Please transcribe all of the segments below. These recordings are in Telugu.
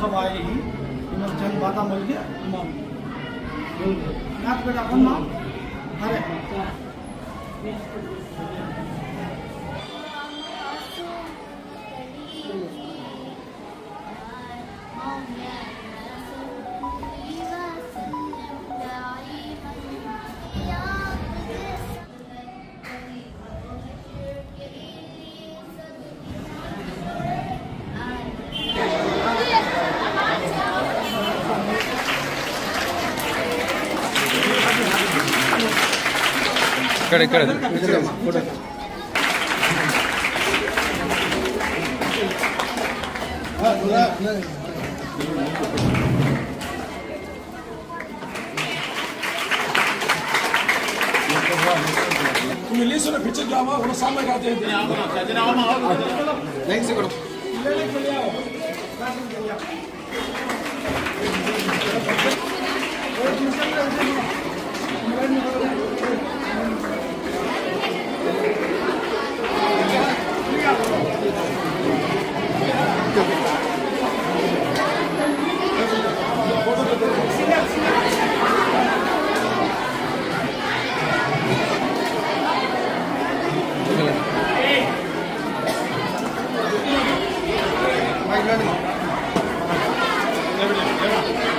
सब आए ही जन बाता मिल गया बेटा कौन नाम अरे ఇక్కడ तुम्हें ले सुनो पीछे जाओ वो सामने खाते हैं नहीं से करो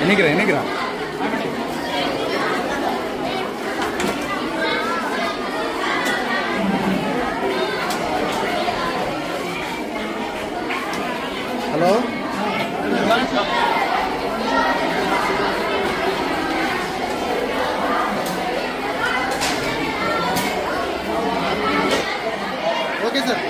ఎన్నికరా హలో ఓకే సార్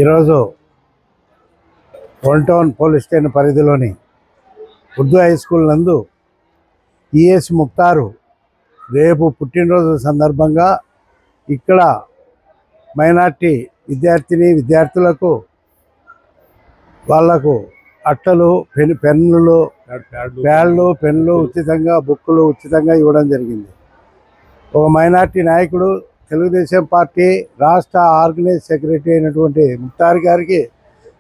ఈరోజు వన్ టౌన్ పోలీస్ స్టేషన్ పరిధిలోని ఉర్దూ హై స్కూల్ నందు ఈఎస్ ముక్తారు రేపు పుట్టినరోజు సందర్భంగా ఇక్కడ మైనార్టీ విద్యార్థులకు వాళ్లకు అట్టలు పెన్నులు ప్యాడ్లు పెన్నులు ఉచితంగా బుక్కులు ఉచితంగా ఇవ్వడం జరిగింది. ఒక మైనార్టీ నాయకుడు తెలుగుదేశం పార్టీ రాష్ట్ర ఆర్గనైజ్ సెక్రటరీ అయినటువంటి ముక్తార్ గారికి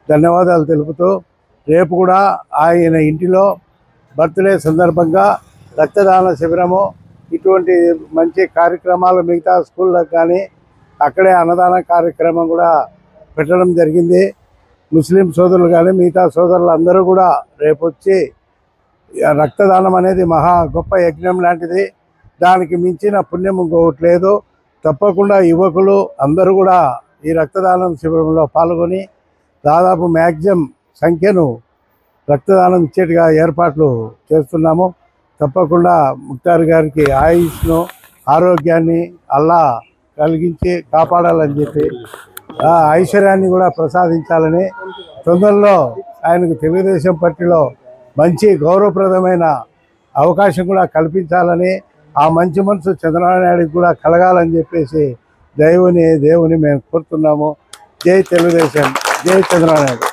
ధన్యవాదాలు తెలుపుతూ రేపు కూడా ఆయన ఇంటిలో బర్త్డే సందర్భంగా రక్తదాన శిబిరము ఇటువంటి మంచి కార్యక్రమాలు మిగతా స్కూళ్ళకు కానీ అక్కడే అన్నదాన కార్యక్రమం కూడా పెట్టడం జరిగింది. ముస్లిం సోదరులు కానీ మిగతా సోదరులు అందరూ కూడా రేపు వచ్చి రక్తదానం అనేది మహా గొప్ప యజ్ఞం లాంటిది. దానికి మించిన పుణ్యం ఇంకొకటి లేదు. తప్పకుండా యువకులు అందరూ కూడా ఈ రక్తదానం శిబిరంలో పాల్గొని దాదాపు మ్యాక్సిమం సంఖ్యను రక్తదానం ఇచ్చేట్టుగా ఏర్పాట్లు చేస్తున్నాము. తప్పకుండా ముక్తార్ గారికి ఆయుష్ను ఆరోగ్యాన్ని అల్లా కలిగించి కాపాడాలని చెప్పి ఐశ్వర్యాన్ని కూడా ప్రసాదించాలని తొందరలో ఆయనకు తెలుగుదేశం పార్టీలో మంచి గౌరవప్రదమైన అవకాశం కూడా కల్పించాలని ఆ మంచి మనసు చంద్రబాబు నాయుడికి కూడా కలగాలని చెప్పేసి దేవుని మేము కోరుతున్నాము. జై తెలుగుదేశం, జై చంద్రబాబు నాయుడు.